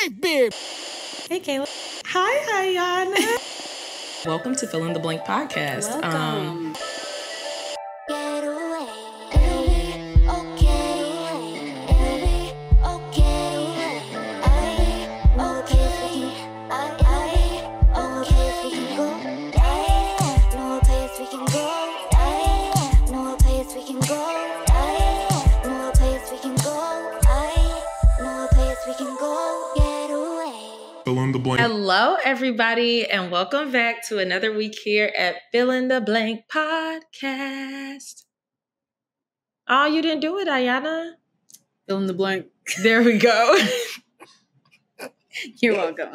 big beard. Hey, Kayla. Hi, Ayana. Welcome to Fill in the Blank podcast. Welcome. Hello, everybody, and welcome back to another week here at Fill in the Blank podcast. Oh, you didn't do it, Ayana. Fill in the blank. There we go. You're welcome.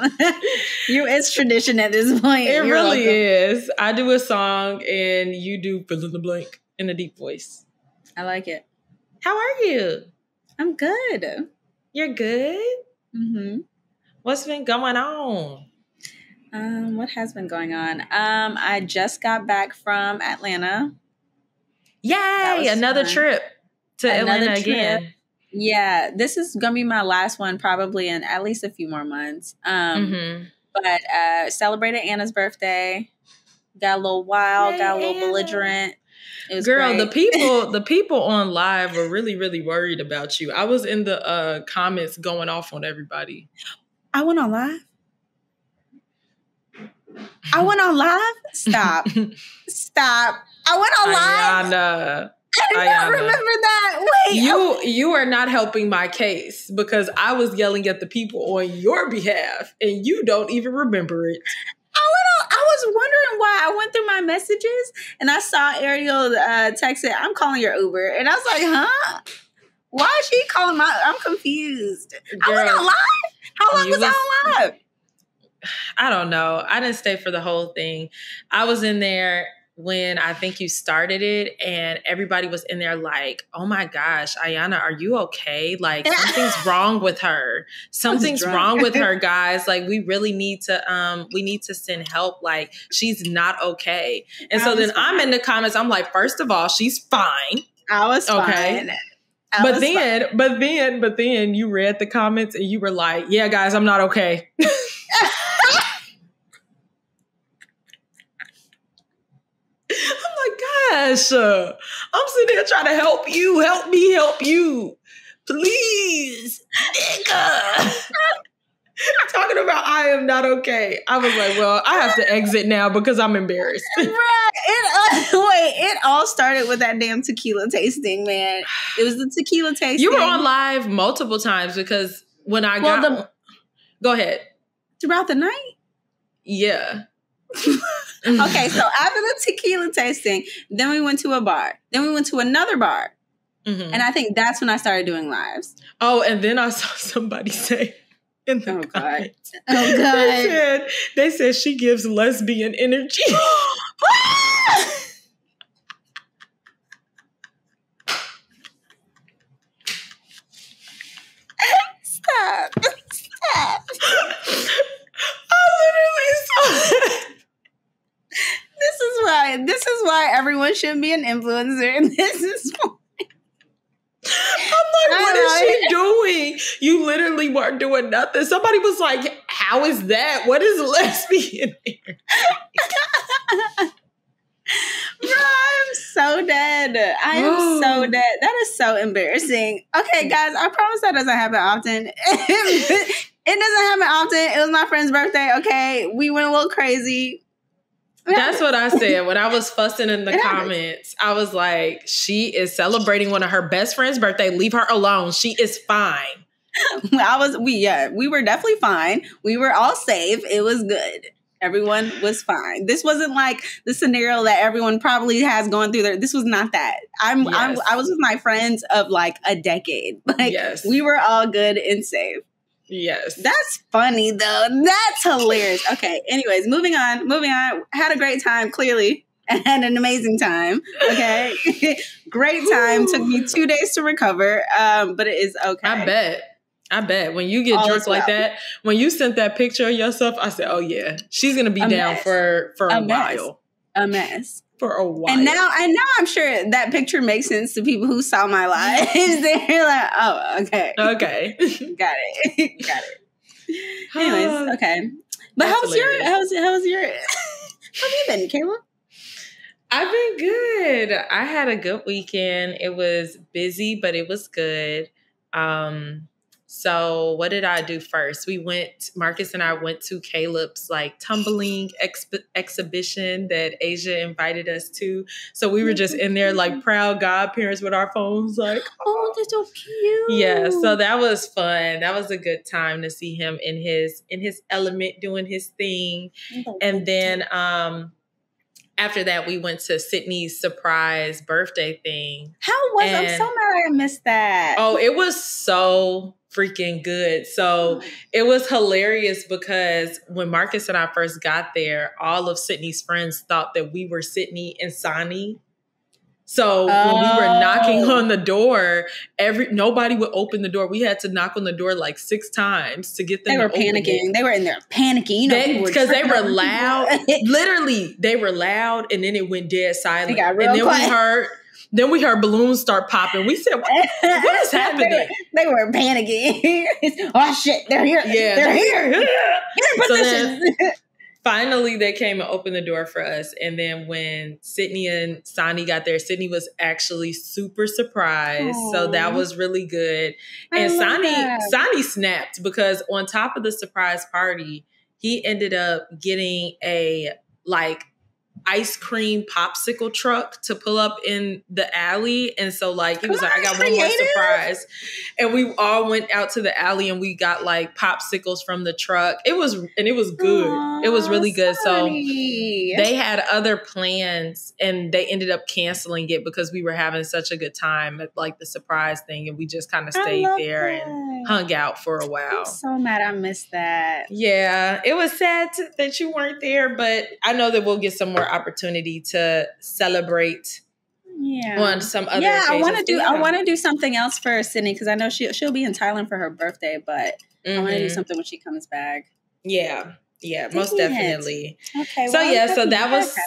It's tradition at this point. It really is. I do a song and you do fill in the blank in a deep voice. I like it. How are you? I'm good. You're good? Mm-hmm. What's been going on? What has been going on? I just got back from Atlanta. Yay! Another fun. Trip to Atlanta again. Trip. Yeah, this is going to be my last one probably in at least a few more months. But celebrated Anna's birthday. Got a little wild, Yay, got a little Anna. belligerent. It was Girl, great. the people on live were really, really worried about you. I was in the comments going off on everybody. I went on live? I went on live? Stop. Stop. I went on live? Ayana. I did not remember that. Wait. You are not helping my case because I was yelling at the people on your behalf and you don't even remember it. I was wondering why. I went through my messages and I saw Ariel text it, I'm calling your Uber. And I was like, huh? Why is she calling I'm confused. Girl, I went on live? How long was I on live? I don't know. I didn't stay for the whole thing. I was in there when I think you started it and everybody was in there like, oh my gosh, Ayana, are you okay? Like something's wrong with her. Something's wrong with her, guys. Like we really need to send help. Like she's not okay. And so then I'm in the comments. I'm like, first of all, she's fine. I was fine. But then you read the comments and you were like, yeah, guys, I'm not okay. I'm like, gosh, I'm sitting here trying to help you. Help me help you. Please, nigga. Talking about I am not okay. I was like, well, I have to exit now because I'm embarrassed. It all started with that damn tequila tasting, man. It was the tequila tasting. You were on live multiple times because when I go ahead. Throughout the night? Yeah. Okay, so after the tequila tasting, then we went to a bar. Then we went to another bar. Mm-hmm. And I think that's when I started doing lives. Oh, and then I saw somebody say in the comments. Oh, God. They said she gives lesbian energy. Stop. I literally saw it. This is why everyone should be an influencer. This is why. I'm like, what is she doing? You literally weren't doing nothing. Somebody was like, how is that? What is lesbian energy? Bro, I am so dead. I am so dead. That is so embarrassing. Okay, guys, I promise that doesn't happen often. It doesn't happen often. It was my friend's birthday, okay? We went a little crazy. That's what I said when I was fussing in the comments. I was like, she is celebrating one of her best friend's birthday. Leave her alone. She is fine. We were definitely fine. We were all safe. It was good. Everyone was fine. This wasn't like the scenario that everyone probably has going through there. This was not that. I was with my friends of like a decade. Like we were all good and safe. Yes. That's funny though. That's hilarious. Okay. Anyways, moving on. Had a great time, clearly. Had an amazing time. Okay. Great time. Took me 2 days to recover. But it is okay. I bet. When you get drunk like that, when you sent that picture of yourself, I said, oh yeah, she's gonna be down for a while. A mess. For a while. And now I'm sure that picture makes sense to people who saw my lives. They're like, oh, okay. Okay. Got it. Anyways, okay. But That's how's your how have you been, Kayla? I've been good. I had a good weekend. It was busy, but it was good. So what did I do first? Marcus and I went to Caleb's like tumbling exhibition that Asia invited us to. So we were just in there like proud godparents with our phones like, oh, that's so cute. Yeah, so that was fun. That was a good time to see him in his element doing his thing. And then after that, we went to Sydney's surprise birthday thing. I'm so mad I missed that. Oh, it was so freaking good. So it was hilarious because when Marcus and I first got there, all of Sydney's friends thought that we were Sydney and Sonny. So when we were knocking on the door, nobody would open the door. We had to knock on the door like 6 times to get them. They were panicking. They were in there panicking. Because they were loud. Literally, they were loud, and then it went dead silent. It got real quiet. We heard balloons start popping. We said, "What is happening?" They were panicking. Oh shit! They're here. Yeah, they're here. Get in position. Finally, they came and opened the door for us. And then when Sydney and Sonny got there, Sydney was actually super surprised. Aww. So that was really good. And Sonny snapped because on top of the surprise party, he ended up getting a ice cream popsicle truck to pull up in the alley. And so he was like, I got one more surprise. And we all went out to the alley and we got popsicles from the truck. It was good. Aww, it was really good. Sonny. So they had other plans and they ended up canceling it because we were having such a good time at the surprise thing. And we just kind of stayed there and hung out for a while. I'm so mad I missed that. Yeah, it was sad that you weren't there, but I know that we'll get some more opportunity to celebrate on some other occasions. I want to do something else for Sydney because I know she'll be in Thailand for her birthday, but I want to do something when she comes back. Yeah, most definitely. Okay. So that was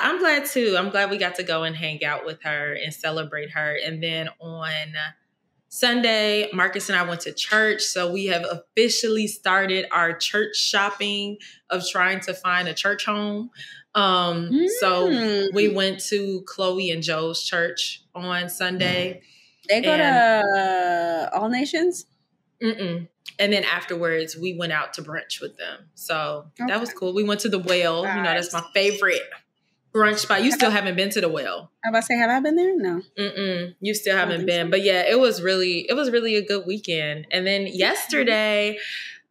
I'm glad too. I'm glad we got to go and hang out with her and celebrate her. And then on Sunday, Marcus and I went to church. So we have officially started our church shopping of trying to find a church home. So we went to Chloe and Joe's church on Sunday. They go to All Nations? And then afterwards, we went out to brunch with them. So that was cool. We went to the Whale. Nice. That's my favorite brunch spot. You still haven't been to the Whale. I was about to say, have I been there? No. You still haven't been. So. But yeah, it was really a good weekend. And then yesterday,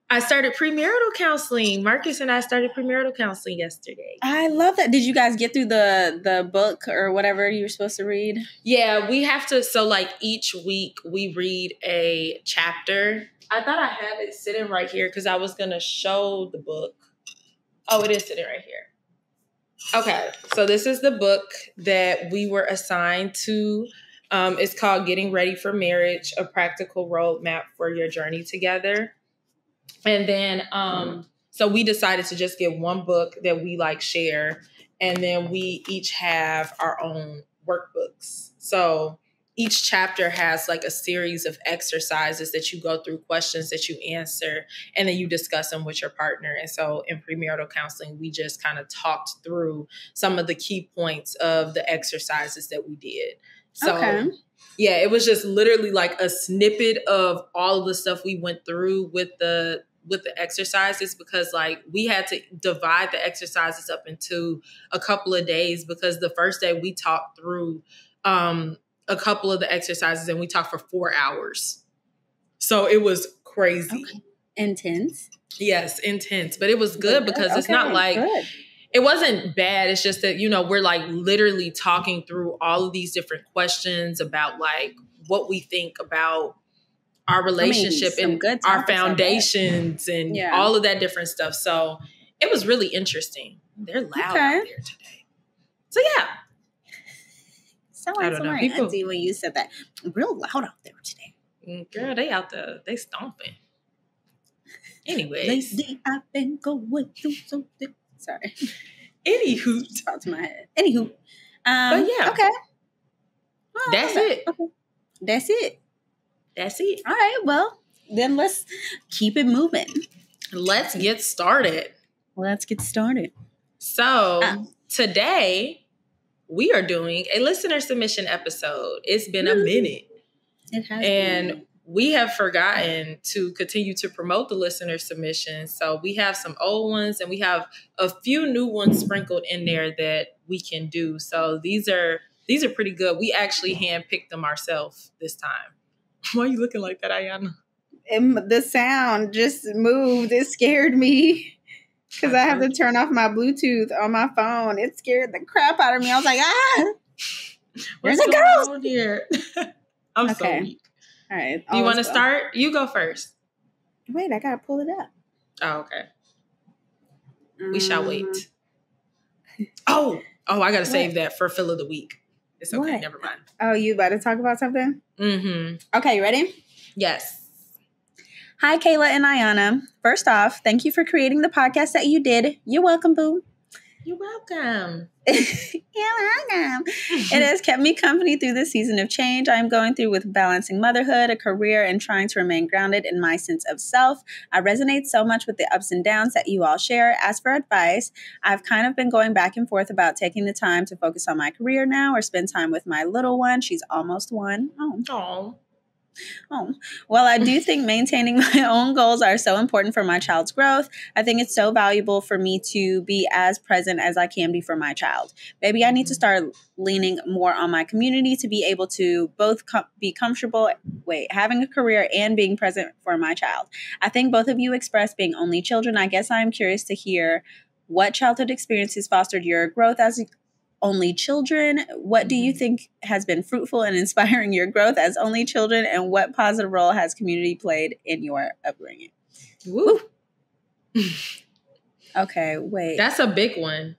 I started premarital counseling. Marcus and I started premarital counseling yesterday. I love that. Did you guys get through the book or whatever you were supposed to read? Yeah, we have to. So each week we read a chapter. I thought I had it sitting right here because I was going to show the book. Oh, it is sitting right here. Okay, so this is the book that we were assigned to. It's called Getting Ready for Marriage, A Practical Roadmap for Your Journey Together. And then, so we decided to just get one book that we share, and then we each have our own workbooks. So each chapter has a series of exercises that you go through, questions that you answer, and then you discuss them with your partner. And so in premarital counseling, we just kind of talked through some of the key points of the exercises that we did. So yeah, it was just literally a snippet of all of the stuff we went through with the exercises because we had to divide the exercises up into a couple of days because the first day we talked through a couple of the exercises and we talked for 4 hours. So it was crazy. Okay. Intense. Yes, intense. But it was good because it's not it wasn't bad. It's just that, we're literally talking through all of these different questions about what we think about our relationship and our foundations and all of that different stuff. So it was really interesting. They're loud out there today. So yeah. I don't know. Auntie when you said that. Real loud out there today. Girl, they out there. They stomping. Anyways. Lately I've been going through something. Sorry. Anywho. Out to my head. Anywho. But yeah. Okay. That's it. Okay. That's it. That's it. All right. Well, then let's keep it moving. Let's get started. Let's get started. So today we are doing a listener submission episode. It's been a minute. It has and we have forgotten to continue to promote the listener submissions. So we have some old ones and we have a few new ones sprinkled in there that we can do. So these are pretty good. We actually handpicked them ourselves this time. Why are you looking like that, Ayana? The sound just moved. It scared me because I have to turn off my Bluetooth on my phone. It scared the crap out of me. I was like, what's going on here? I'm so weak. All right. Do you want to start? You go first. Wait, I got to pull it up. Oh, okay. We shall wait. Oh, I got to save that for Fill of the Week. It's okay. What? Never mind. Oh, you about to talk about something? Mm-hmm. Okay, you ready? Yes. Hi, Kayla and Ayana. First off, thank you for creating the podcast that you did. You're welcome, boo. You're welcome. You're welcome. It has kept me company through this season of change I am going through with balancing motherhood, a career, and trying to remain grounded in my sense of self. I resonate so much with the ups and downs that you all share. As for advice, I've kind of been going back and forth about taking the time to focus on my career now or spend time with my little one. She's almost 1. Oh, well, I do think maintaining my own goals are so important for my child's growth. I think it's so valuable for me to be as present as I can be for my child. Maybe I need to start leaning more on my community to be able to both be comfortable, having a career and being present for my child. I think both of you expressed being only children. I guess I'm curious to hear what childhood experiences fostered your growth as only children. What do you think has been fruitful and inspiring your growth as only children, and what positive role has community played in your upbringing? Woo. Okay, wait. That's a big one.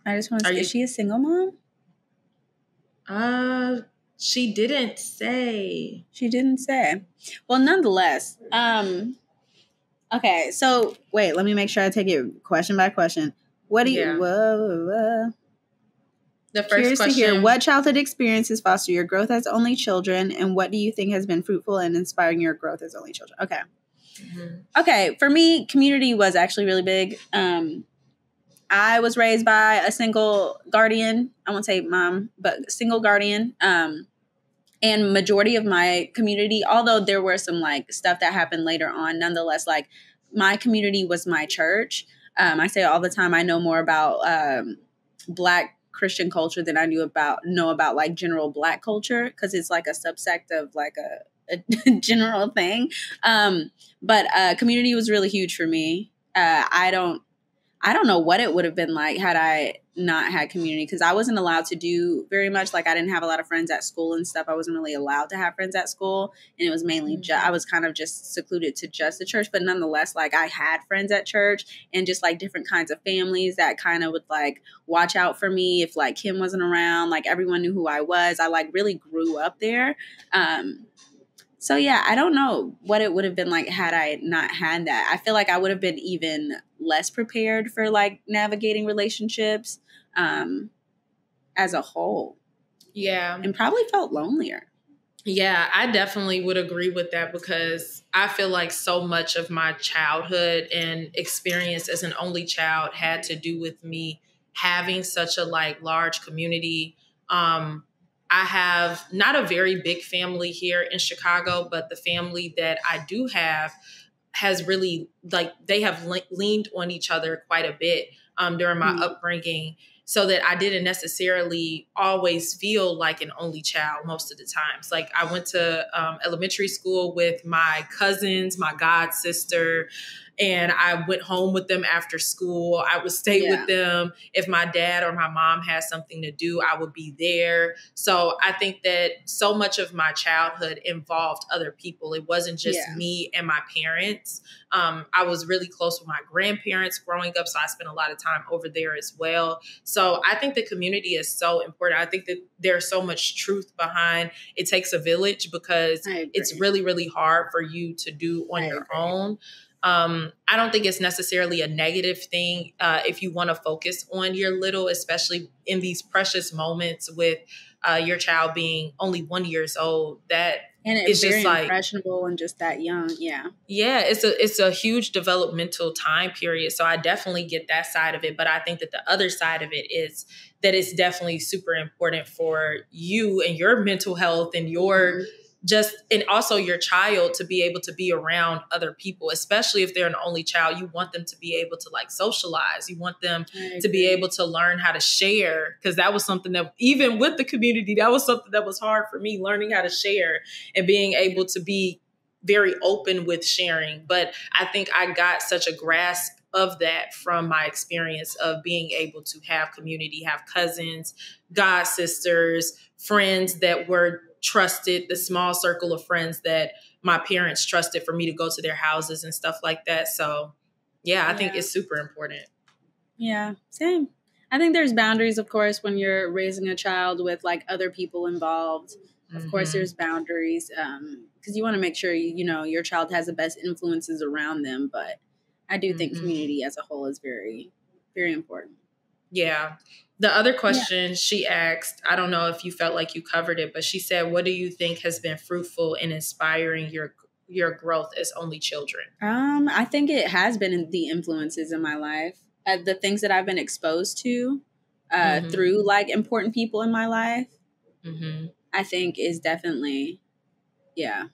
I just want to say, is she a single mom? She didn't say. She didn't say. Well, nonetheless, okay, so wait, let me make sure I take it question by question. What do you? The first curious question. To hear what childhood experiences foster your growth as only children, and what do you think has been fruitful and inspiring your growth as only children? Okay. Mm-hmm. Okay, for me, community was actually really big. I was raised by a single guardian. I won't say mom, but single guardian. And majority of my community, although there were some like stuff that happened later on, nonetheless, like my community was my church. I say all the time, I know more about Black Christian culture than I know about like general Black culture, because it's like a subsect of like a general thing. But community was really huge for me. I don't know what it would have been like had I not had community, because I wasn't allowed to do very much. Like I didn't have a lot of friends at school and stuff. I wasn't really allowed to have friends at school. And it was mainly, I was kind of just secluded to just the church. But nonetheless, like I had friends at church and just like different kinds of families that kind of would like watch out for me if like Kim wasn't around. Like everyone knew who I was. I like really grew up there. So yeah, I don't know what it would have been like had I not had that. I feel like I would have been even less prepared for like navigating relationships as a whole. Yeah. And probably felt lonelier. Yeah, I definitely would agree with that, because I feel like so much of my childhood and experience as an only child had to do with me having such a like large community. I have not a very big family here in Chicago, but the family that I do have has really like, they have leaned on each other quite a bit during my upbringing, so that I didn't necessarily always feel like an only child most of the times. Like I went to elementary school with my cousins, my god sister, and I went home with them after school. I would stay with them. If my dad or my mom had something to do, I would be there. So I think that so much of my childhood involved other people. It wasn't just me and my parents. I was really close with my grandparents growing up, so I spent a lot of time over there as well. So I think the community is so important. I think that there's so much truth behind it takes a village, because it's really, really hard for you to do on your own. I don't think it's necessarily a negative thing if you want to focus on your little, especially in these precious moments with your child being only 1 year old, that and it's very impressionable and just that young. Yeah, it's a huge developmental time period. So I definitely get that side of it. But I think that the other side of it is that it's definitely super important for you and your mental health and your and also your child to be able to be around other people, especially if they're an only child. You want them to be able to like socialize. You want them to be able to learn how to share, because that was something that even with the community, that was something that was hard for me, learning how to share and being able to be very open with sharing. But I think I got such a grasp of that from my experience of being able to have community, have cousins, god sisters, friends that were trusted, the small circle of friends that my parents trusted for me to go to their houses and stuff like that. So yeah, I think it's super important. Yeah, same. I think there's boundaries, of course, when you're raising a child with like other people involved. Of course, there's boundaries because you want to make sure, you know, your child has the best influences around them. But I do think community as a whole is very, very important. Yeah. The other question she asked, I don't know if you felt like you covered it, but she said, what do you think has been fruitful in inspiring your growth as only children? I think it has been the influences in my life, the things that I've been exposed to through like important people in my life. I think is definitely, Yeah,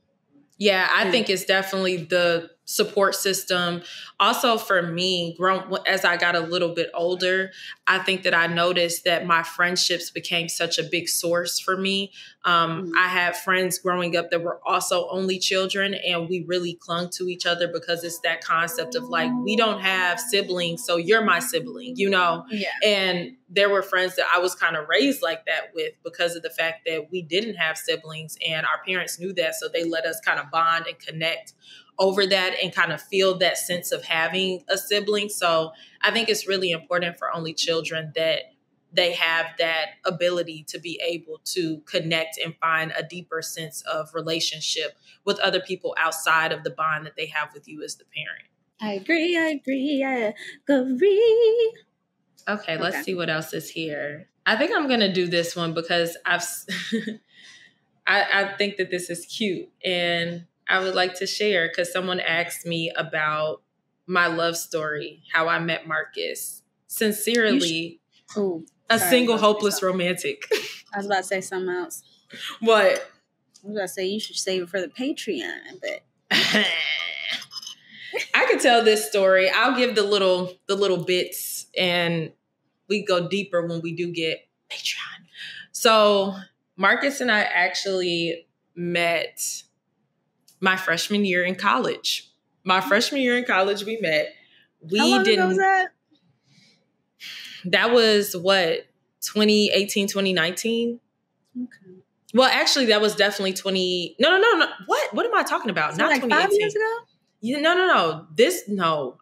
I think it's definitely the support system. Also for me, as I got a little bit older, I think that I noticed that my friendships became such a big source for me. I had friends growing up that were also only children, and we really clung to each other because it's that concept of like, we don't have siblings, so you're my sibling, you know? Yeah. And there were friends that I was kind of raised like that with because of the fact that we didn't have siblings, and our parents knew that. So they let us kind of bond and connect over that and kind of feel that sense of having a sibling. So I think it's really important for only children that they have that ability to be able to connect and find a deeper sense of relationship with other people outside of the bond that they have with you as the parent. I agree. Okay, let's see what else is here. I think I'm going to do this one because I think that this is cute and I would like to share because someone asked me about my love story, how I met Marcus. Sincerely, a single hopeless romantic. I was about to say something else. What? I was about to say you should save it for the Patreon, but I could tell this story. I'll give the little bits and we go deeper when we do get Patreon. So Marcus and I actually met my freshman year in college. My freshman year in college, we met. How long ago was that? That was what, 2018, 2019? Okay. Well, actually, that was definitely No. What am I talking about? So not like 5 years ago? Yeah, no.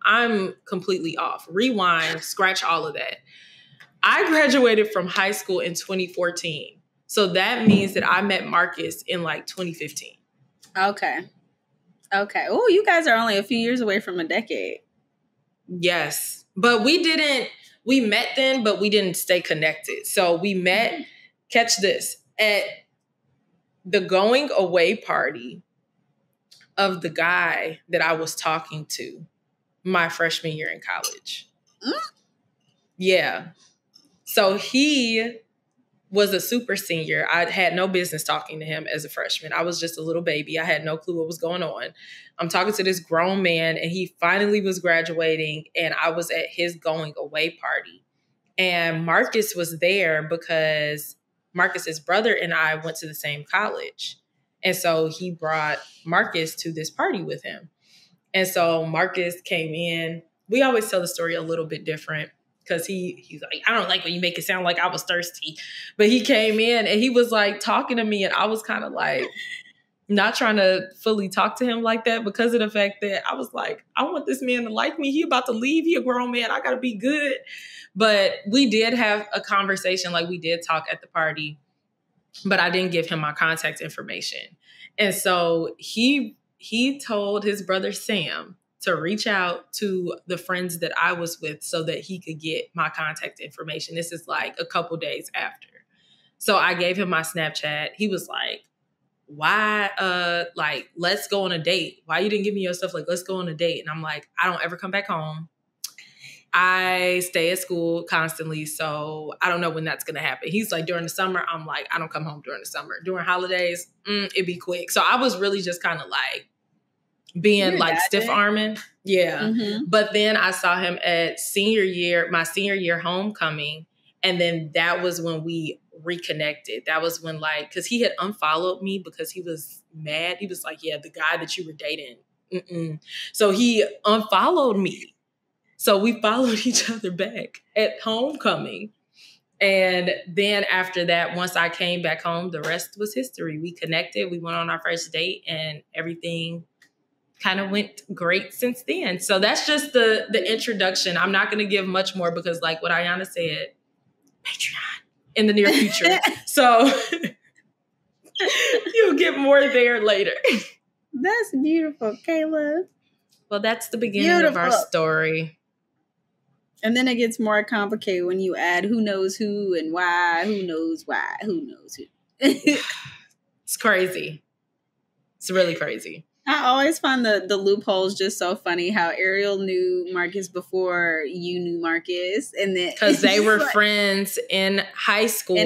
I'm completely off. Rewind, scratch all of that. I graduated from high school in 2014. So that means that I met Marcus in like 2015. Okay. Oh, you guys are only a few years away from a decade. Yes. But we met then, but we didn't stay connected. So we met, catch this, at the going away party of the guy that I was talking to my freshman year in college. Yeah. So he was a super senior. I had no business talking to him as a freshman. I was just a little baby. I had no clue what was going on. I'm talking to this grown man and he finally was graduating and I was at his going away party. And Marcus was there because Marcus's brother and I went to the same college. And so he brought Marcus to this party with him. And so Marcus came in. We always tell the story a little bit different because he's like, I don't like when you make it sound like I was thirsty. But he came in and he was like talking to me and I was kind of like not trying to fully talk to him like that because of the fact that I was like, I want this man to like me. He about to leave. He a grown man. I got to be good. But we did have a conversation, like we did talk at the party, but I didn't give him my contact information. And so he told his brother Sam to reach out to the friends that I was with so that he could get my contact information. This is like a couple days after. So I gave him my Snapchat. He was like, why, like, let's go on a date. Why you didn't give me your stuff? Like, let's go on a date. And I'm like, I don't ever come back home. I stay at school constantly, so I don't know when that's going to happen. He's like, during the summer, I'm like, I don't come home during the summer. During holidays, it'd be quick. So I was really just kind of like being like stiff arming. Yeah. Mm-hmm. But then I saw him at my senior year homecoming. And then that was when we reconnected. That was when like, cause he had unfollowed me because he was mad. He was like, yeah, the guy that you were dating. So he unfollowed me. So we followed each other back at homecoming. And then after that, once I came back home, the rest was history. We connected, we went on our first date, and everything kind of went great since then. So that's just the introduction. I'm not going to give much more because like what Ayana said, Patreon in the near future. So you'll get more there later. That's beautiful, Kayla. Well, that's the beginning of our story. And then it gets more complicated when you add who knows who and why, who knows why, who knows who. It's crazy. It's really crazy. I always find the loopholes just so funny. How Ariel knew Marcus before you knew Marcus, and then because they were friends in high school,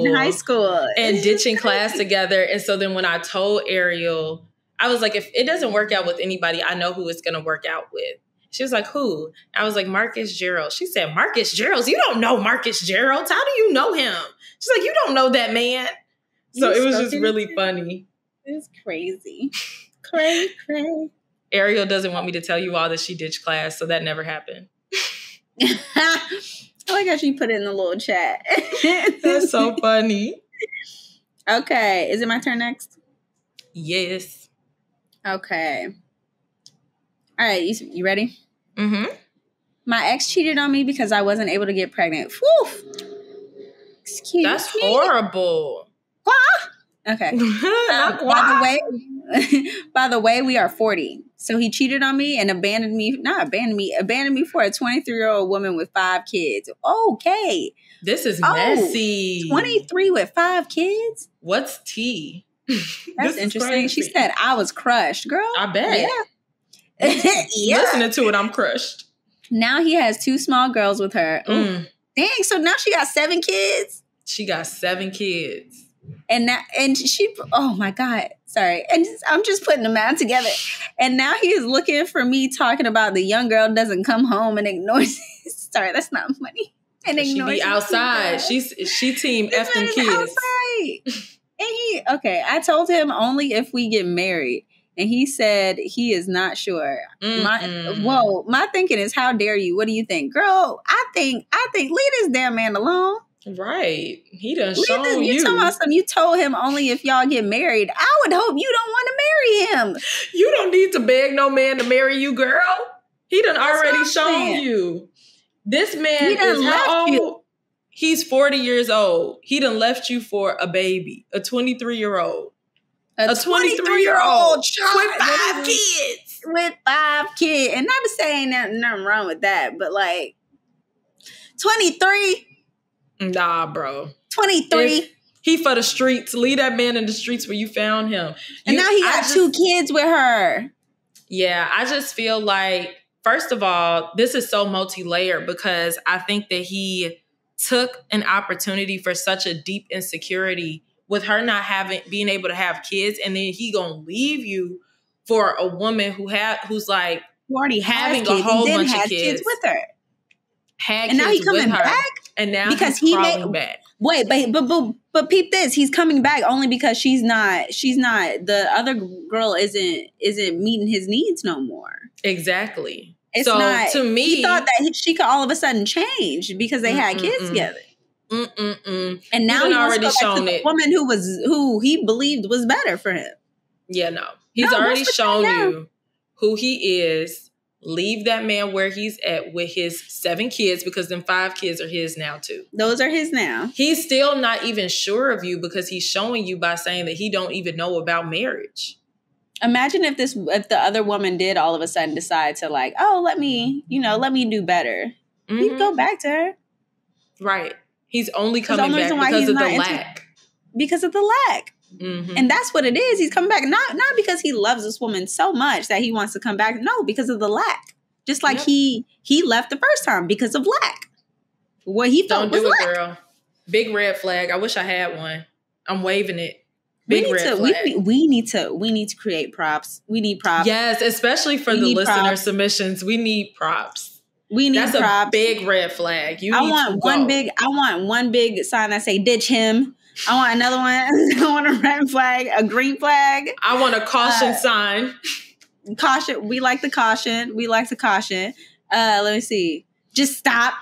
and ditching class together. And so then when I told Ariel, I was like, if it doesn't work out with anybody, I know who it's going to work out with. She was like, who? I was like, Marcus Gerald. She said, Marcus Gerald? You don't know Marcus Gerald. How do you know him? She's like, you don't know that man. So it was just really funny. It's crazy. Cray. Ariel doesn't want me to tell you all that she ditched class, so that never happened. I like how she put it in the little chat. That's so funny. Okay. Is it my turn next? Yes. Okay. All right. You ready? Mm-hmm. My ex cheated on me because I wasn't able to get pregnant. Whew. Excuse That's me. horrible. Okay. By the way, we are 40. So he cheated on me and abandoned me for a 23-year-old woman with 5 kids. Okay. This is messy. 23 with 5 kids? What's tea? That's interesting. Crazy. She said I was crushed. Girl. I bet. Yeah. Listening to it, I'm crushed. Now he has 2 small girls with her. Dang, so now she got 7 kids? She got 7 kids. And she, oh my God, sorry. And I'm just putting the math together. And now he is looking for me talking about the young girl doesn't come home and ignores it. Sorry, that's not funny. And she be outside. She team F them kids. Outside. And I told him only if we get married. And he said he is not sure. My thinking is, how dare you? What do you think? Girl, I think leave this damn man alone. Right. He done shown you. You talking about something you told him only if y'all get married. I would hope you don't want to marry him. You don't need to beg no man to marry you, girl. He done already shown you. This man is how old? He's 40 years old. He done left you for a baby, a 23-year-old. A 23-year-old child with 5 kids. With 5 kids. And not to say ain't nothing wrong with that, but like 23. Nah, bro. 23. He for the streets. Leave that man in the streets where you found him. And now he got 2 kids with her. Yeah, I just feel like, first of all, this is so multi-layered because I think that he took an opportunity for such a deep insecurity with her not being able to have kids, and then he gonna leave you for a woman who's like already having a whole bunch of kids with her. And now he's coming back, and now because he's crawling back. Wait, but peep this. He's coming back only because she's not. The other girl isn't meeting his needs no more. Exactly. It's so not, to me, he thought that she could all of a sudden change because they had kids together. And now he's already shown it. The woman who he believed was better for him. Yeah, no, he's already shown you who he is. Leave that man where he's at with his 7 kids because them 5 kids are his now too. Those are his now. He's still not even sure of you because he's showing you by saying that he don't even know about marriage. Imagine if the other woman did all of a sudden decide to like, oh, let me do better. He'd go back to her. Right. He's only coming back because of the lack. because of the lack. Mm-hmm. And that's what it is. He's coming back not because he loves this woman so much that he wants to come back. No, because of the lack. Just like he left the first time because of lack. What he felt Don't do was it, lack. girl. Big red flag. I wish I had one. I'm waving it. Big red flag. We need to create props. We need props. Yes, especially for the listener submissions. We need props. That's props. A big red flag. I want one big sign that say ditch him. I want another one. I want a red flag, a green flag. I want a caution sign. Caution. We like the caution. Let me see. Just stop.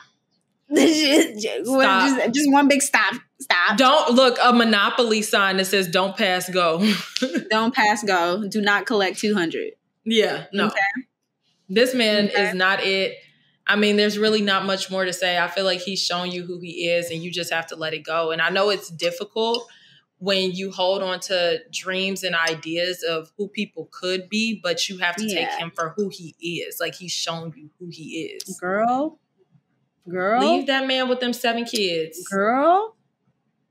Stop. Just one big stop. Stop. Don't look a Monopoly sign that says "Don't pass go." Don't pass go. Do not collect 200. Yeah. No. Okay. This man is not it. I mean, there's really not much more to say. I feel like he's shown you who he is and you just have to let it go. And I know it's difficult when you hold on to dreams and ideas of who people could be, but you have to take him for who he is. Like, he's shown you who he is. Girl. Leave that man with them 7 kids. Girl.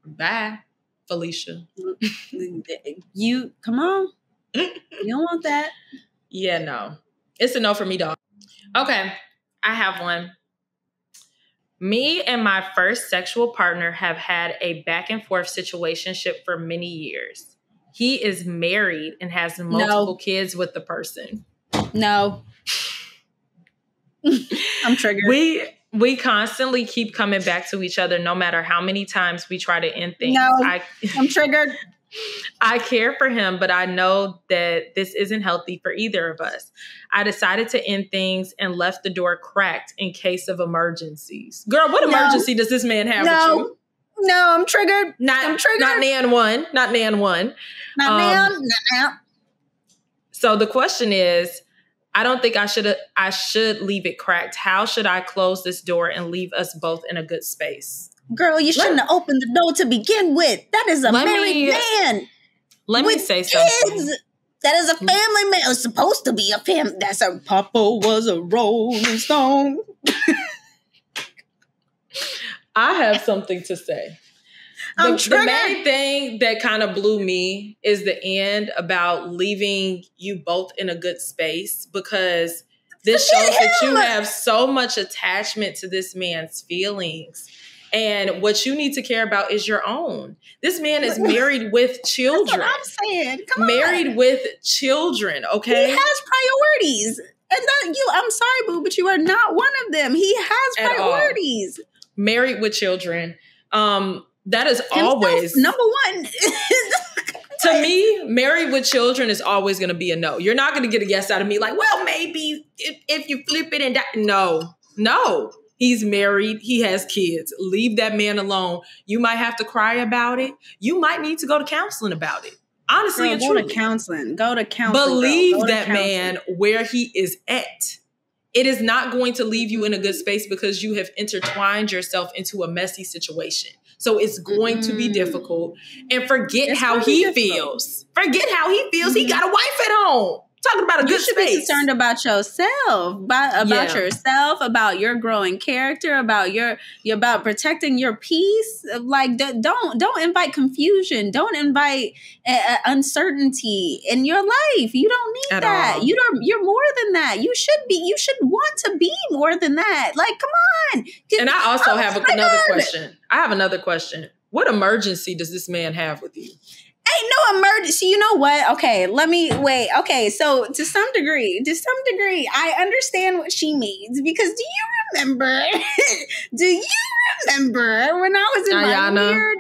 Bye, Felicia. You, come on. You don't want that. Yeah, no. It's a no for me, dog. Okay. I have one. Me and my first sexual partner have had a back and forth situationship for many years. He is married and has multiple kids with the person. No. I'm triggered. We constantly keep coming back to each other no matter how many times we try to end things. No, I'm triggered. I care for him, but I know that this isn't healthy for either of us. I decided to end things and left the door cracked in case of emergencies. Girl, what emergency does this man have with you? No, I'm triggered. Not Nan 1. Not Nan 1. Not Nan. So the question is, I don't think I should leave it cracked. How should I close this door and leave us both in a good space? Girl, you shouldn't have opened the door to begin with. That is a married man. Let me say something. That is a family man. It's supposed to be a family. That's a Papa was a Rolling Stone. I have something to say. The main thing that kind of blew me is the end about leaving you both in a good space, because this shows that you have so much attachment to this man's feelings. And what you need to care about is your own. This man is married with children. That's what I'm saying. Come on. Married with children, okay? He has priorities. And I'm sorry, boo, but you are not one of them. He has priorities. Married with children. That is always number one. To me, married with children is always going to be a no. You're not going to get a yes out of me like, well, maybe if you flip it and no. He's married. He has kids. Leave that man alone. You might have to cry about it. You might need to go to counseling about it. Honestly and truly. Go to counseling. But leave that man where he is at. It is not going to leave you in a good space because you have intertwined yourself into a messy situation. So it's going to be difficult. And forget how he feels. Forget how he feels. He got a wife at home. Talking about a good space. You should be concerned about yourself, about yourself, about your growing character, about about protecting your peace. Like, don't invite confusion. Don't invite uncertainty in your life. You don't need at that. All. You're more than that. You should want to be more than that. Like, come on. And I also have another question. I have another question. What emergency does this man have with you? Ain't no emergency. You know what? Okay, let me wait. Okay, so to some degree, I understand what she means, because do you remember when I was in my weird?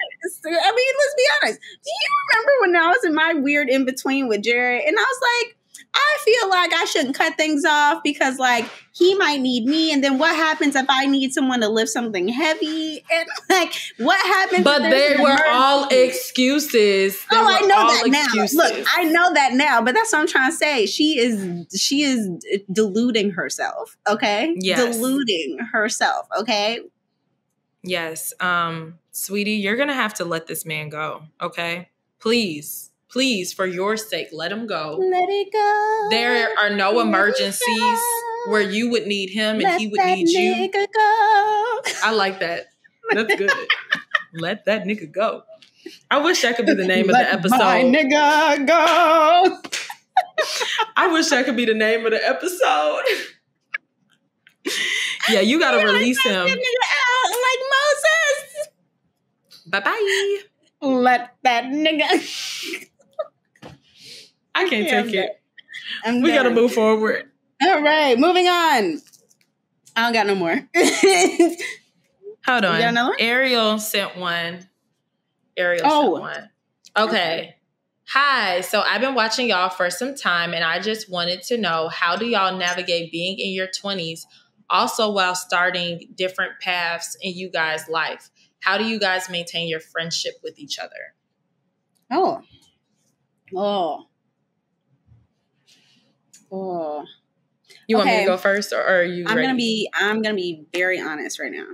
I mean, let's be honest. Do you remember when I was in my weird in between with Jared, and I was like, I feel like I shouldn't cut things off because, like, he might need me. And then what happens if I need someone to lift something heavy? And, like, what happens? But they were all excuses. I know that now. Look, I know that now. But that's what I'm trying to say. She is deluding herself. Okay? Yes. Deluding herself. Okay? Yes. Sweetie, you're going to have to let this man go. Okay? Please, for your sake, let him go. Let it go. There are no emergencies where you would need him and he would need you. Go. I like that. That's good. Let that nigga go. I wish that could be the name of the episode. My nigga go. I wish that could be the name of the episode. Yeah, you got to release him. Like Moses. Bye-bye. Let that nigga. I can't take it. We got to move forward. All right, moving on. I don't got no more. Hold on. You got another one? Ariel sent one. Sent one. Okay. Hi. So I've been watching y'all for some time, and I just wanted to know, how do y'all navigate being in your 20s, also while starting different paths in you guys' life? How do you guys maintain your friendship with each other? Oh. You want me to go first, or are you ready? I'm gonna be very honest right now.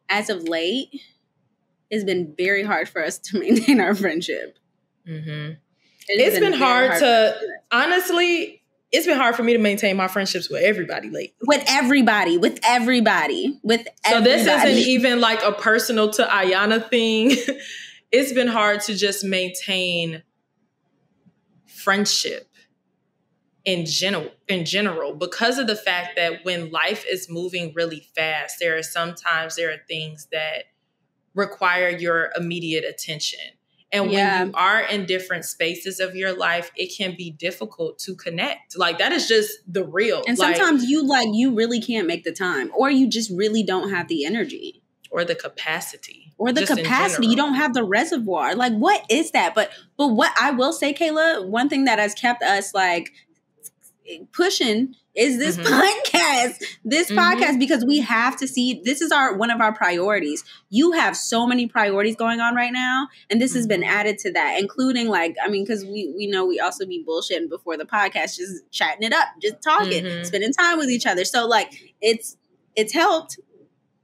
As of late, it's been very hard for us to maintain our friendship. Mm-hmm. It's been hard to, honestly, it's been hard for me to maintain my friendships with everybody lately. With everybody. So this isn't even like a personal to Ayana thing. It's been hard to just maintain friendship in general, because of the fact that when life is moving really fast, there are things that require your immediate attention. And when you are in different spaces of your life, it can be difficult to connect. Like, that is just the real. And sometimes you really can't make the time, or you just really don't have the energy. Or the capacity. You don't have the reservoir. Like, what is that? But what I will say, Kayla, one thing that has kept us like pushing is this podcast. Podcast, because we have to see, this is one of our priorities. You have so many priorities going on right now, and this has been added to that, including because we know we also be bullshitting before the podcast, just chatting it up, just talking, spending time with each other. So like it's helped.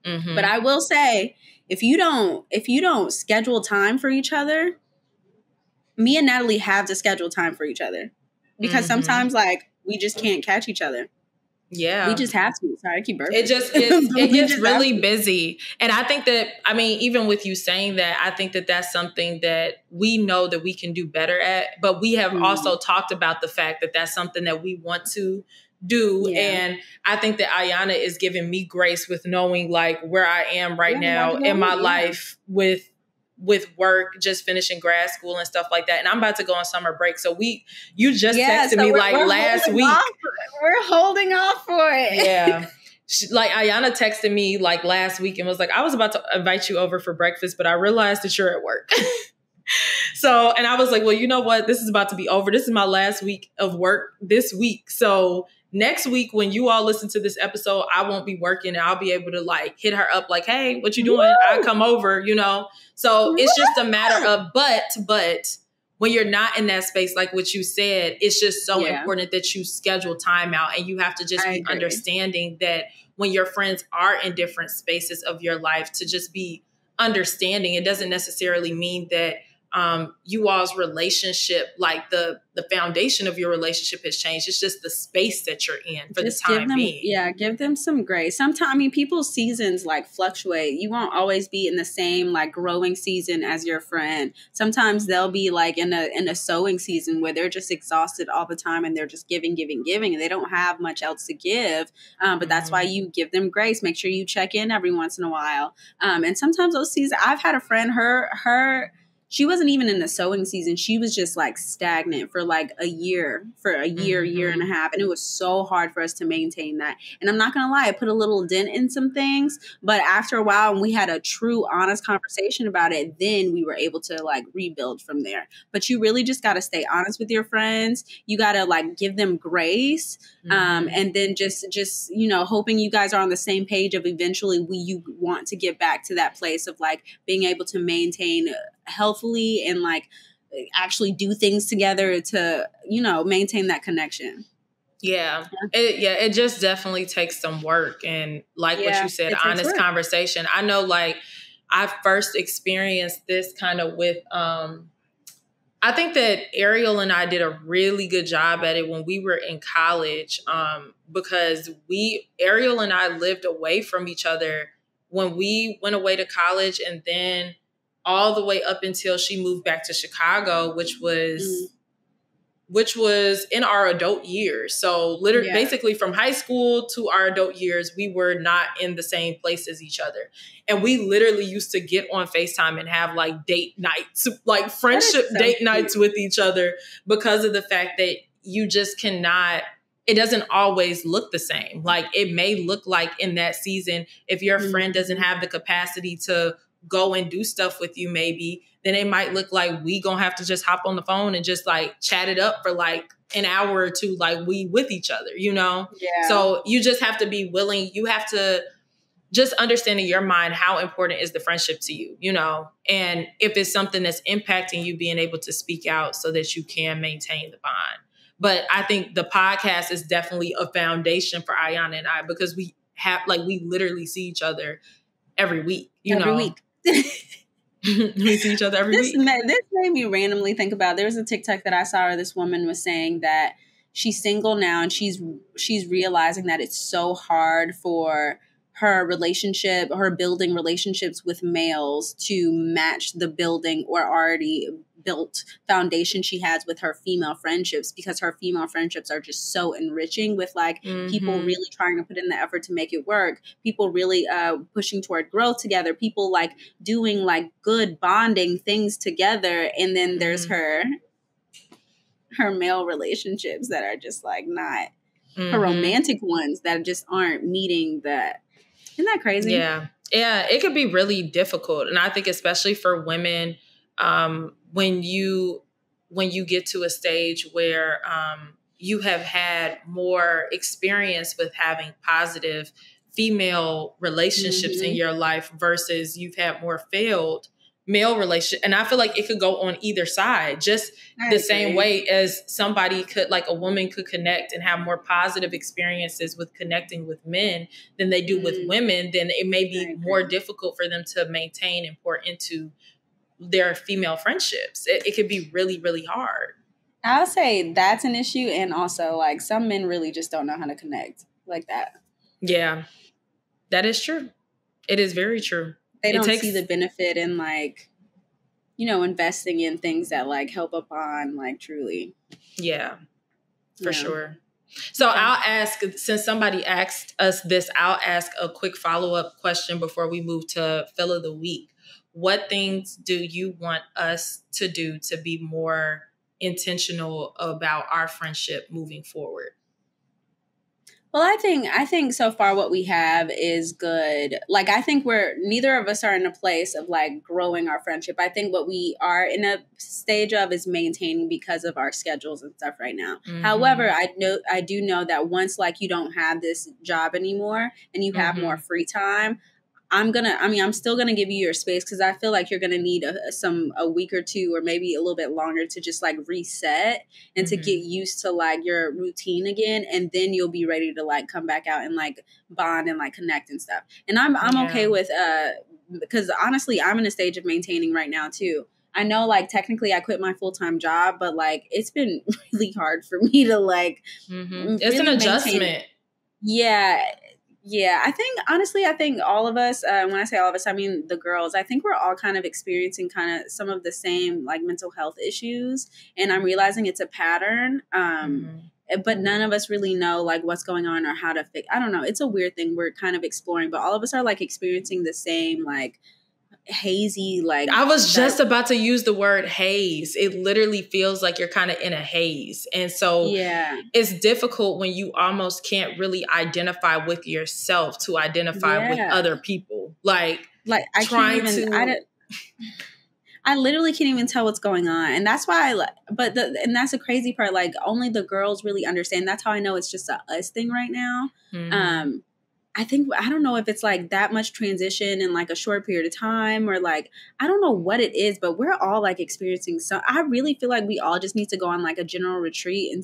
But I will say, if you don't schedule time for each other, me and Natalie have to schedule time for each other, because sometimes like we just can't catch each other. Yeah. We just have to. Sorry, I keep burping. It gets really busy. And I think that, even with you saying that, I think that that's something that we know that we can do better at. But we have also talked about the fact that that's something that we want to do. Yeah. And I think that Ayana is giving me grace with knowing like where I am right now in my life with work, just finishing grad school and stuff like that. And I'm about to go on summer break. So you just texted me like last week. We're holding off for it. Yeah. Like Ayana texted me like last week and was like, I was about to invite you over for breakfast, but I realized that you're at work. So, and I was like, well, you know what? This is about to be over. This is my last week of work this week. So next week, when you all listen to this episode, I won't be working, and I'll be able to like hit her up like, hey, what you doing? I'll come over, So it's just a matter of, but when you're not in that space, like what you said, it's just so important that you schedule time out, and you have to just be understanding that when your friends are in different spaces of your life, to just be understanding. It doesn't necessarily mean that you all's relationship, like the foundation of your relationship has changed. It's just the space that you're in for just the time being. Yeah, give them some grace. Sometimes, people's seasons like fluctuate. You won't always be in the same like growing season as your friend. Sometimes they'll be like in a sowing season where they're just exhausted all the time, and they're just giving, and they don't have much else to give. But that's why you give them grace. Make sure you check in every once in a while. And sometimes those seasons, I've had a friend, she wasn't even in the sowing season. She was just like stagnant for like a year and a half. And it was so hard for us to maintain that. And I'm not going to lie, I put a little dent in some things. But after a while, and we had a true, honest conversation about it, then we were able to like rebuild from there. But you really just got to stay honest with your friends. You got to like give them grace. And then just, hoping you guys are on the same page of eventually you want to get back to that place of like being able to maintain healthily and like actually do things together to, maintain that connection. Yeah. It just definitely takes some work. And like what you said, honest conversation. I know like I first experienced this kind of with, I think that Ariel and I did a really good job at it when we were in college, because Ariel and I lived away from each other when we went away to college, and then all the way up until she moved back to Chicago, which was in our adult years. So literally, basically from high school to our adult years, we were not in the same place as each other. And we literally used to get on FaceTime and have like date nights, like friendship date nights with each other, because of the fact that you just cannot, it doesn't always look the same. Like it may look like in that season, if your friend doesn't have the capacity to go and do stuff with you, maybe, then it might look like we gonna have to just hop on the phone and just like chat it up for like an hour or two, like we with each other, you know? Yeah. So you just have to be willing. You have to just understand in your mind how important is the friendship to you, you know? And if it's something that's impacting you, being able to speak out so that you can maintain the bond. But I think the podcast is definitely a foundation for Ayana and I, because we have, like, we literally see each other every week, every week. We see each other every week. This made me randomly think about, there was a TikTok that I saw where this woman was saying that she's single now and she's realizing that it's so hard for her building relationships with males to match the building or already built foundation she has with her female friendships, because her female friendships are just so enriching with like people really trying to put in the effort to make it work, people really pushing toward growth together, people like doing like good bonding things together. And then there's her male relationships that are just like not her romantic ones that just aren't meeting that. Isn't that crazy? Yeah. It could be really difficult. And I think especially for women, when you get to a stage where you have had more experience with having positive female relationships in your life versus you've had more failed male relationship. And I feel like it could go on either side, just the same way as somebody could, like a woman could connect and have more positive experiences with connecting with men than they do with women, then it may be more difficult for them to maintain and pour into their female friendships. It could be really, really hard. I'll say that's an issue. And also like some men really just don't know how to connect like that. Yeah, that is true. It is very true. They don't see the benefit in like, you know, investing in things that like help a bond, like truly. Yeah, for sure. So I'll ask, since somebody asked us this, I'll ask a quick follow-up question before we move to Fill of the Week. What things do you want us to do to be more intentional about our friendship moving forward? Well, I think so far what we have is good. Like, I think neither of us are in a place of like growing our friendship. I think what we are in a stage of is maintaining because of our schedules and stuff right now. However, I do know that once like you don't have this job anymore and you have more free time, I'm still going to give you your space because I feel like you're going to need a week or two or maybe a little bit longer to just like reset and to get used to like your routine again. And then you'll be ready to like come back out and like bond and like connect and stuff. And I'm okay with, because honestly, I'm in a stage of maintaining right now too. I know like technically I quit my full-time job, but like it's been really hard for me to like, it's an adjustment. Yeah, I think all of us, when I say all of us, I mean the girls, I think we're all kind of experiencing kind of some of the same like mental health issues. And I'm realizing it's a pattern. But none of us really know like what's going on or how to fix. I don't know. It's a weird thing we're kind of exploring, but all of us are like experiencing the same like hazy, like I was just about to use the word haze. It literally feels like you're kind of in a haze. And so it's difficult when you almost can't really identify with yourself to identify with other people. Like I trying I literally can't even tell what's going on. And that's why and that's the crazy part. Like only the girls really understand. That's how I know it's just a us thing right now. I don't know if it's like that much transition in like a short period of time or like, I don't know what it is, but we're all like experiencing I really feel like we all just need to go on like a general retreat and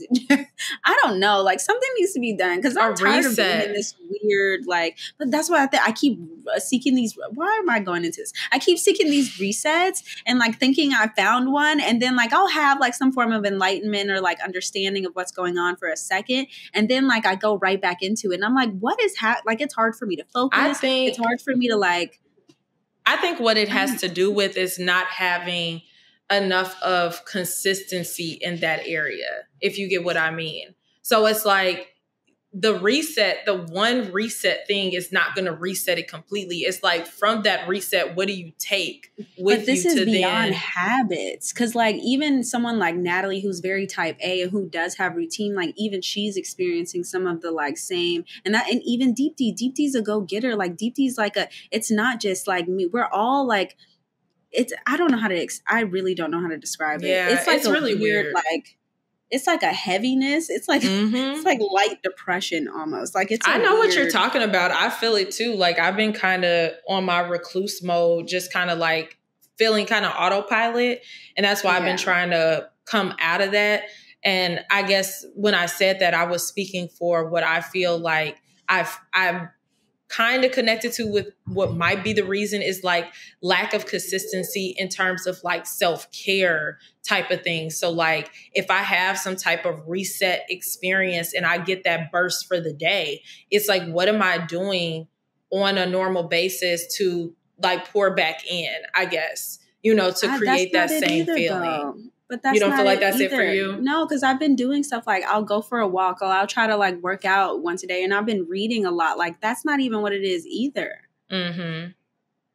I don't know, like something needs to be done because I'm tired of being in this weird like, but that's why I keep seeking these, why am I going into this? I keep seeking these resets and like thinking I found one and then like I'll have like some form of enlightenment or like understanding of what's going on for a second and then like I go right back into it and I'm like, what is like it's hard for me to focus. It's hard for me to like, I think what it has to do with is not having enough of consistency in that area, if you get what I mean. So it's like the one reset thing is not going to reset it completely. It's like from that reset, what do you take with but this you is to beyond then? habits. Because like even someone like Natalie, who's very type A and who does have routine, like even she's experiencing some of the like same and even Deepti's a go-getter. Like Deepti's like it's not just like me. We're all like, I don't know how to, I really don't know how to describe it. Yeah, It's like it's really weird. like, it's like a heaviness. It's like, it's like light depression almost. Like I know what you're talking about. I feel it too. Like I've been kind of on my recluse mode, just kind of like feeling kind of autopilot. And that's why I've been trying to come out of that. And I guess when I said that, I was speaking for what I feel like I'm kind of connected to with what might be the reason is like lack of consistency in terms of like self-care type of things. So like if I have some type of reset experience and I get that burst for the day, it's like, what am I doing on a normal basis to like pour back in, I guess, to create that same feeling. Though. But that's you don't feel like that's either. it for you? No, because I've been doing stuff like I'll go for a walk or I'll try to like work out once a day. And I've been reading a lot. Like that's not even what it is either. Mm-hmm.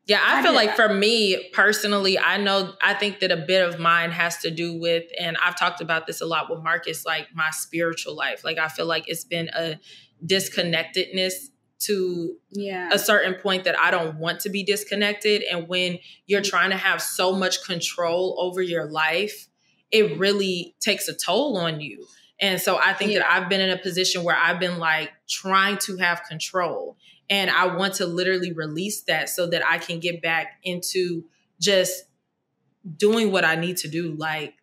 Yeah, I feel like for me personally, I think that a bit of mine has to do with, and I've talked about this a lot with Marcus, like my spiritual life. Like I feel like it's been a disconnectedness to a certain point that I don't want to be disconnected. And when you're trying to have so much control over your life, it really takes a toll on you. And so I think that I've been in a position where I've been like trying to have control. And I want to literally release that so that I can get back into just doing what I need to do. Like,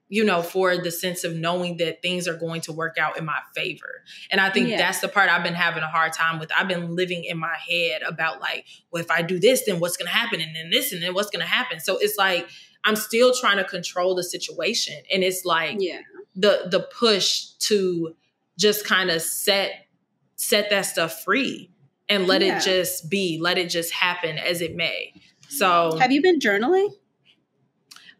for the sense of knowing that things are going to work out in my favor. And I think that's the part I've been having a hard time with. I've been living in my head about like, well, if I do this, then what's going to happen? And then this, and then what's going to happen? So it's like, I'm still trying to control the situation. And it's like the push to just kind of set that stuff free and let it just be, let it just happen as it may. So have you been journaling?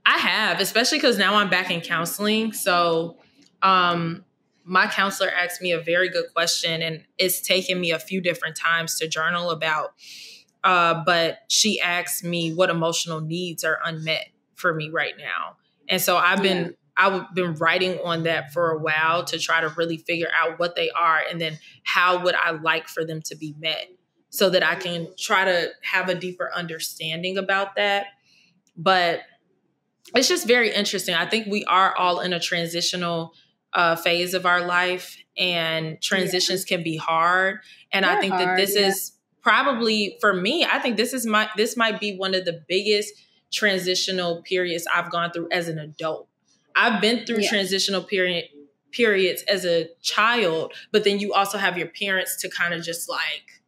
I have, especially because now I'm back in counseling. So my counselor asked me a very good question, and it's taken me a few different times to journal about. But she asked me what emotional needs are unmet for me right now. And so I've been writing on that for a while to try to really figure out what they are and then how would I like for them to be met so that I can try to have a deeper understanding about that. But it's just very interesting. I think we are all in a transitional phase of our life, and transitions can be hard. And I think that this is probably, for me, I think this might be one of the biggest transitional periods I've gone through as an adult. I've been through transitional periods as a child, but then you also have your parents to kind of just like,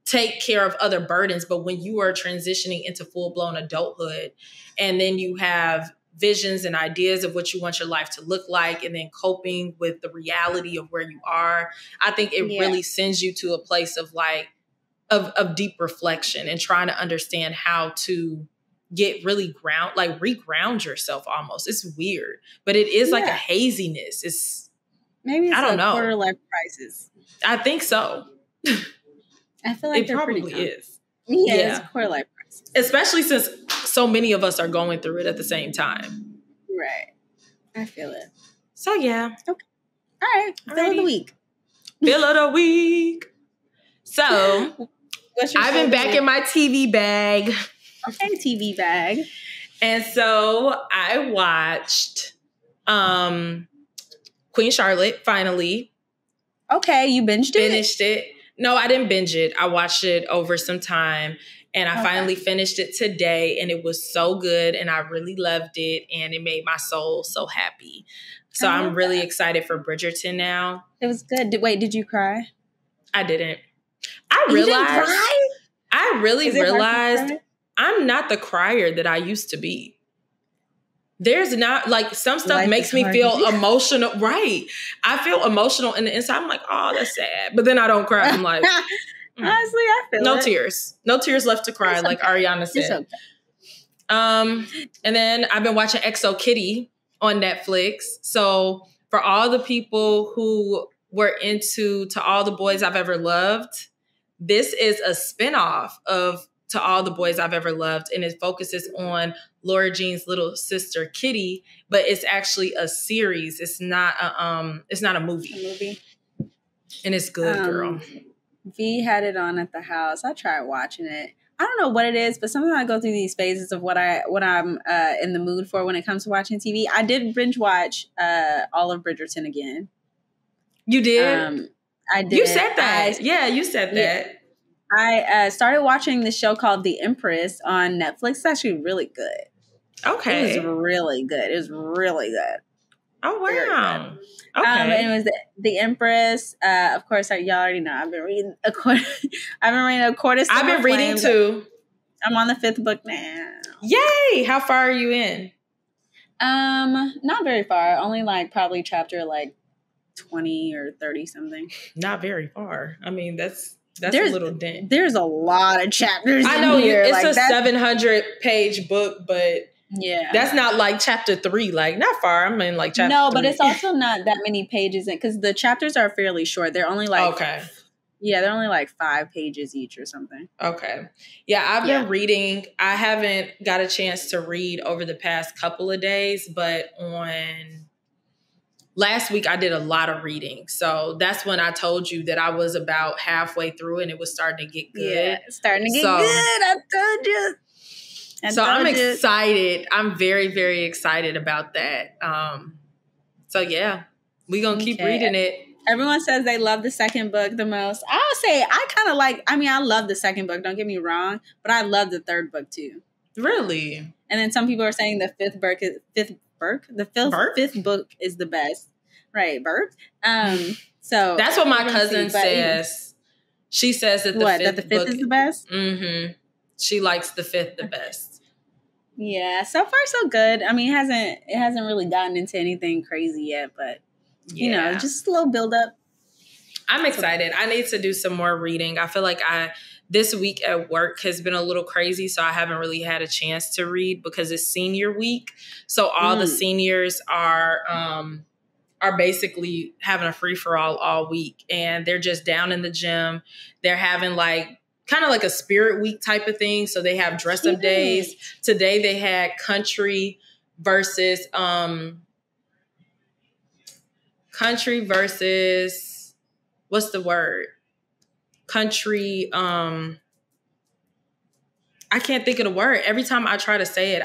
take care of other burdens. But when you are transitioning into full-blown adulthood, and then you have visions and ideas of what you want your life to look like, and then coping with the reality of where you are, I think it really sends you to a place of like, of deep reflection and trying to understand how to get really reground yourself almost. It's weird, but it is like a haziness. It's maybe I don't know. Quarter life crisis. I think so. I feel like it probably is. Yeah, it's quarter life crisis. Especially since so many of us are going through it at the same time. Right. I feel it. So yeah. Okay. All right. Fill of the week. Fill of the week. So I've been back in my TV bag. Okay, TV bag. And so I watched Queen Charlotte finally. Okay, you binged it? Finished it. No, I didn't binge it. I watched it over some time, and I finally finished it today, and it was so good, and I really loved it, and it made my soul so happy. So I'm really excited for Bridgerton now. It was good. Did you cry? I didn't. I really realized I'm not the crier that I used to be. There's not, like, some stuff life makes me feel emotional. Right. I feel emotional in the inside. I'm like, oh, that's sad. But then I don't cry. I'm like, Honestly, I feel no it. tears. No tears left to cry, like Ariana said. It's okay. And then I've been watching XO Kitty on Netflix. So for all the people who were into To All the Boys I've Ever Loved, this is a spinoff of To All the Boys I've Ever Loved, and it focuses on Laura Jean's little sister Kitty, but it's actually a series. It's not a movie. And it's good, girl. V had it on at the house. I tried watching it. I don't know what it is, but sometimes I go through these phases of what I'm in the mood for when it comes to watching TV. I did binge watch all of Bridgerton again. You did? I did. You said that. You said that. I started watching this show called The Empress on Netflix. It's actually really good. Okay. It was really good. It was really good. Oh, wow. Okay. And it was the Empress. Of course, y'all already know. I've been reading A Courtesy. I've been reading too. I'm on the 5th book now. Yay! How far are you in? Not very far. Only probably chapter 20 or 30 something. Not very far. I mean, that's a little dent. There's a lot of chapters. I know in here. It's a 700-page book, but yeah, that's not chapter 3. Not far. I'm in chapter. No, 3. but it's also not that many pages in because the chapters are fairly short. They're only okay. Yeah, they're only 5 pages each or something. Okay. Yeah, I've been reading. I haven't got a chance to read over the past couple of days, but on last week I did a lot of reading. So that's when I told you that I was about halfway through and it was starting to get good. Yeah, it's starting to get good. I told you. I'm excited. I'm very, very excited about that. So yeah, we're going to keep reading it. Everyone says they love the second book the most. I'll say I kind of I love the second book. Don't get me wrong, but I love the third book too. Really? And then some people are saying the fifth book is the best. Right, Burke. So that's what my cousin says. She says that the fifth is the best. Mm-hmm. She likes the fifth the best. Yeah, so far so good. I mean, it hasn't really gotten into anything crazy yet, but just a little build up. I'm excited. I need to do some more reading. I feel like this week at work has been a little crazy, so I haven't really had a chance to read because it's senior week. So all the seniors are basically having a free-for-all all week, and they're just down in the gym. They're having kind of like a spirit week type of thing. So they have dress up days. Today they had country versus what's the word? Country. I can't think of the word. Every time I try to say it,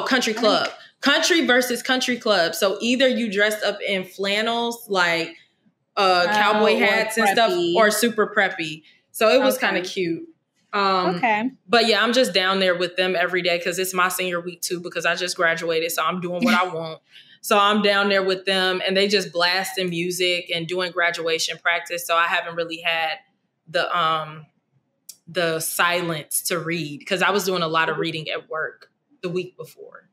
country club. Country versus country club. So either you dressed up in flannels, cowboy hats and stuff, or super preppy. So it was kind of cute. But yeah, I'm just down there with them every day because it's my senior week too, because I just graduated. So I'm doing what I want. So I'm down there with them and they just blasting music and doing graduation practice. So I haven't really had the silence to read because I was doing a lot of reading at work the week before.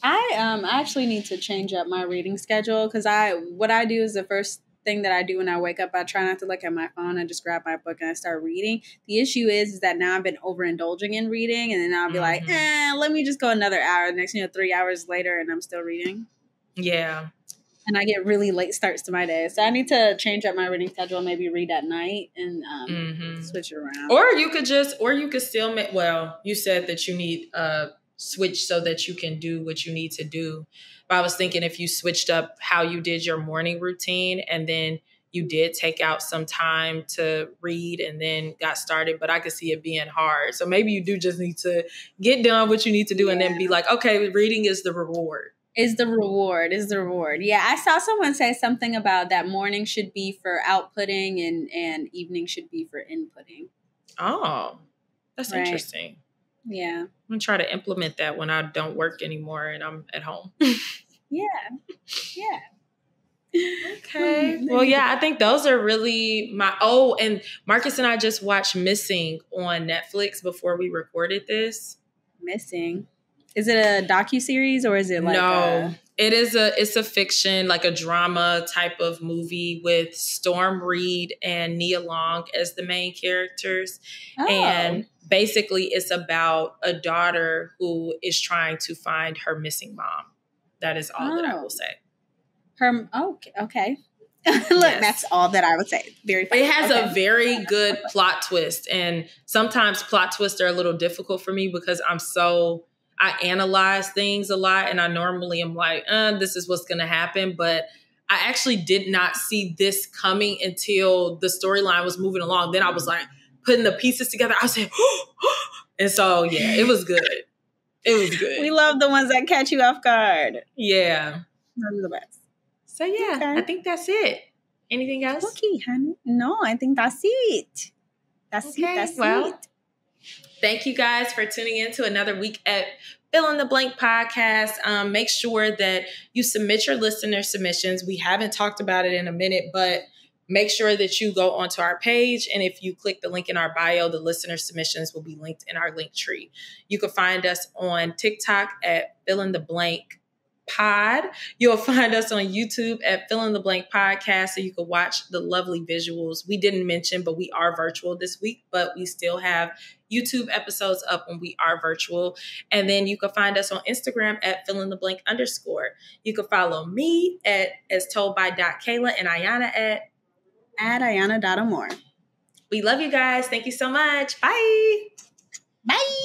I actually need to change up my reading schedule because what I do is the first thing that I do when I wake up, I try not to look at my phone. I just grab my book and I start reading. The issue is that now I've been overindulging in reading, and then I'll be like, let me just go another hour. Next 3 hours later, and I'm still reading. Yeah. And I get really late starts to my day. So I need to change up my reading schedule, maybe read at night and switch it around. Or you could still make, you said that you need switch so that you can do what you need to do. But I was thinking if you switched up how you did your morning routine and then you did take out some time to read and then got started, but I could see it being hard. So maybe you do just need to get done what you need to do and then be like, okay, reading is the reward. Is the reward. Yeah, I saw someone say something about that morning should be for outputting and evening should be for inputting. Oh, that's interesting. Yeah. I'm going to try to implement that when I don't work anymore and I'm at home. Yeah. Okay. Well, yeah, I think those are really and Marcus and I just watched Missing on Netflix before we recorded this. Missing? Is it a docuseries or is it like no? It's a fiction, like a drama type of movie with Storm Reed and Nia Long as the main characters. Oh. And basically it's about a daughter who is trying to find her missing mom. That is all that I will say. Okay. Look, yes. That's all that I would say. Very funny. It has a very good plot twist. And sometimes plot twists are a little difficult for me because I analyze things a lot, and I normally am like, this is what's going to happen. But I actually did not see this coming until the storyline was moving along. Then I was like putting the pieces together. I was like, and so, yeah, it was good. It was good. We love the ones that catch you off guard. Yeah. Those are the best. So, yeah, okay. I think that's it. Anything else? Okay, honey. No, I think that's it. That's it. Thank you guys for tuning in to another week at Fill in the Blank podcast. Make sure that you submit your listener submissions. We haven't talked about it in a minute, but make sure that you go onto our page. And if you click the link in our bio, the listener submissions will be linked in our link tree. You can find us on TikTok at Fill in the Blank Pod. You'll find us on YouTube at Fill in the Blank Podcast, so you can watch the lovely visuals. We didn't mention, but we are virtual this week, but we still have YouTube episodes up when we are virtual. And then you can find us on Instagram at Fill in the Blank _. You can follow me at As Told by Kayla and Ayana at Ayana.Amore. We love you guys. Thank you so much. Bye. Bye.